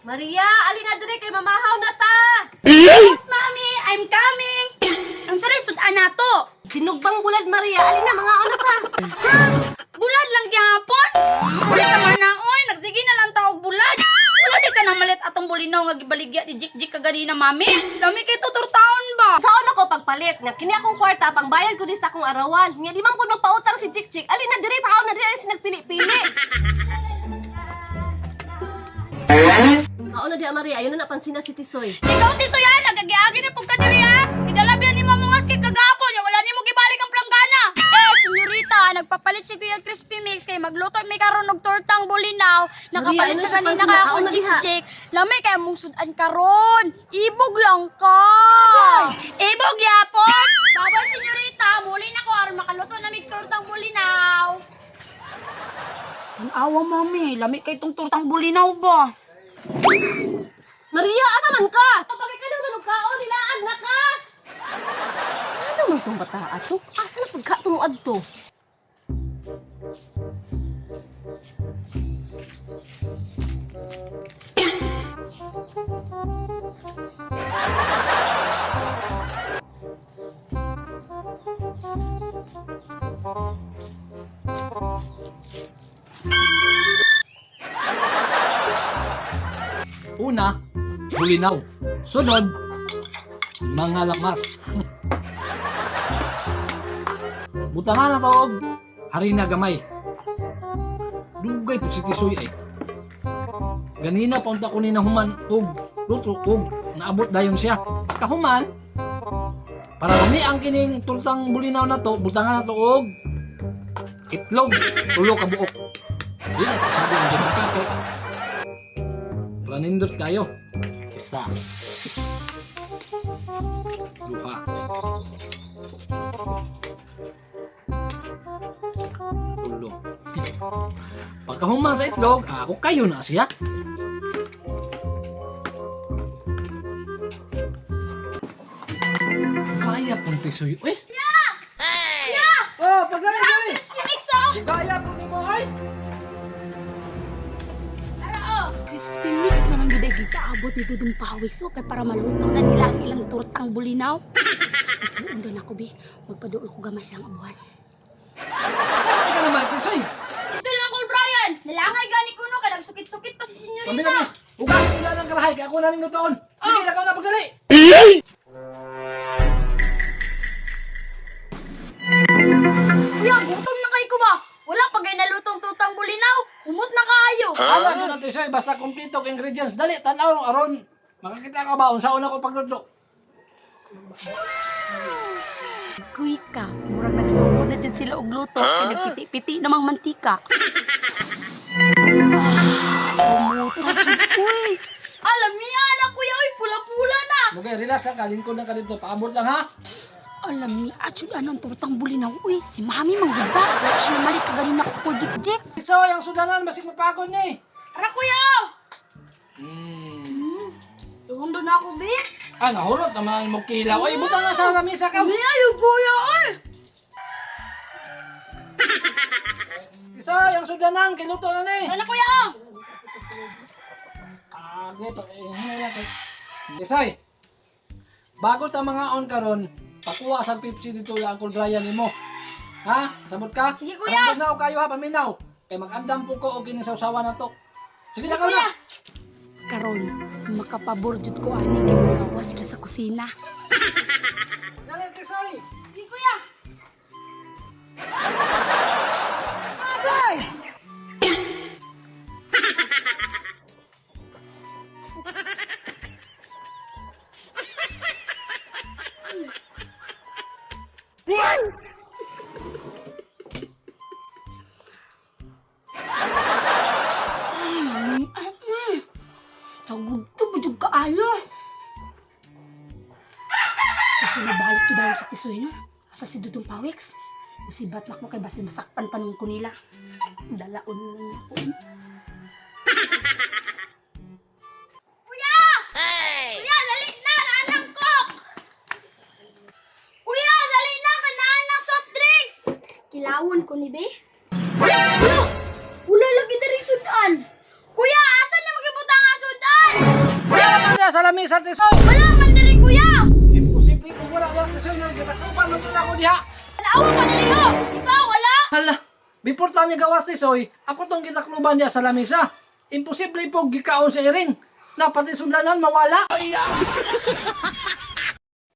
Maria, ali nga diri kay mamahaw na ta. Yes, Mami! I'm coming! Ang saray, sudan na to! Sinugbang bulad Maria, ali na mga ano ta. Bulad lang gihapon! Uy, sama na, oy! Nagsige na lang tao bulad! Wala di ka na malit atong bulinaw nga gibaligya ni Jik-Jik kaganina, Mami! Dami kay tuturtaon ba? Saon ako pagpalit nga kini akong kwarta pang bayad ko din sa akong arawan. Nya di man ko magpautang si Jik-Jik. Ali na diri pa na diri si nagpili-pili. Mao na di Maria, ayun na napansin na si Tisoy. Ikaw, Tisoyan! Nagagiagi na pong kadiri, ha? Idalabyan ni mamungat kay kagapon niya. Wala ni mo gibalik ang planggana! Senyorita, nagpapalit si Kuya Crispy Mix kay magluto may karon og tortang bulinaw. Nakapalit ano siya sa kanina pansin kay na? akong Kaon na diha. Jik-Jik. Lamay kay mong sudan karon. Ibog lang ka. Ibog yapon. Babay, senyorita, muli na ko aron makaluto na mig tortang bulinaw. Ang awa, Mami. Lami kay tong tortang bulinaw ba? Maria, asa man ka? Pagay ka naman og kaon nilaan na ka. Ano man tong bata ato? Asa na pagka tumuad to? Una, bulinaw. Sunod, mga lamas. Butangan na to og harina gamay. Dugay po si Tisoy ay. Ganina pa unta ko ni nahuman og luto og naabot dayon siya. Kahuman, para lami ang kining tultang bulinaw na to, butangan na to og itlog, tulo ka buok. Di na to sabi ng gimaka kay Ranindot kayo. Isa. Duha. Tulo. Pagkahuman sa itlog, ako kayo na siya. Kaya kong Tisoy. Uy! Oh, pagdali ko eh! Crispy Mix, oh! Kaya ko ni mo ay! Crispy Mix na lang gid gitaabot ni Dudong Pawik so kay para maluto na nila ang ilang tortang bulinaw. Ito doon ako bi, magpaduol ko gamay sa abuhan. Saan ka naman, Tisoy? Ito lang Uncle Brian, nalangay gani ko no kay nagsukit-sukit pa si Sabi senyorita. na ugat nila ng karahay, kaya ako na rin nutoon. Sige, nakaw na pagdali! Kuya, gutom na kay ko ba? Wala pa gay nalutong tutang bulinaw. Humot na kaayo. Ala yun ang Tisoy, basta kompleto ang ingredients. Dali, tanaw, aron. Makakita ka ba? Unsa una ko pagluto? Kuy ka, murang nagsugod na dyan sila og luto kay nagpiti-piti namang mantika. Umuta jud kuy. Alam niya anak kuya, oy pula-pula na. Okay, relax lang ka. Lingkod lang ka dito. Paabot lang ha. Alam ni Achud anong tortang bulinaw. Uy, si Mami manggaba. Wala siya namalit kaganina ko Jik-Jik. Tisoy, ang sudanan, masig mapagod ni. Ara kuya! Tuhong doon ako, be. Ah, nahulot naman mo kilaw. Ay, butang na sa lamisa ka. May ayaw kuya, oy! Tisoy, ang sudanan, kiluto na ni. Ano kuya? Ah, okay, hinay lang kay. Tisoy, bago ta mga on karon, pakuha sa Pepsi dito yung Uncle Brian nimo. Ha? Sabot ka? Sige, kuya. Ang paminaw kayo ha, paminaw. Kay mag-andam po ko o kinisawsawa na to. Sige na Kuya! na. Karon, makapabor jud ko ani kay magawa sila sa kusina. Dali, Tisoy. Sige kuya! Tagod to, bujog kaayo. Kasi nabalik to dahil sa Tisoy, no? Asa si Dudong Pawiks. Musibat na ko kay basi masakpan pa nung ko nila. Dalaon na lang po. Kuya! Kuya, dali na! Naanang coke! Kuya, dali na! Kanaan ng soft drinks! Kilawon ko ni Be. Wala! Wala lagi dari sudan! Kuya, asan na magibutang ang sudan? diya sa lamisa Tisoy. Wala man diri kuya. Imposible kung wala diya Tisoy na gitakluban man gyud ako diha. Naawa pa diri oh. Ikaw wala. Hala, before ta niya gawas Tisoy, ako tong gitakluban diya sa lamisa. Imposible po gikaon sa iring. Na pati sudlanan mawala.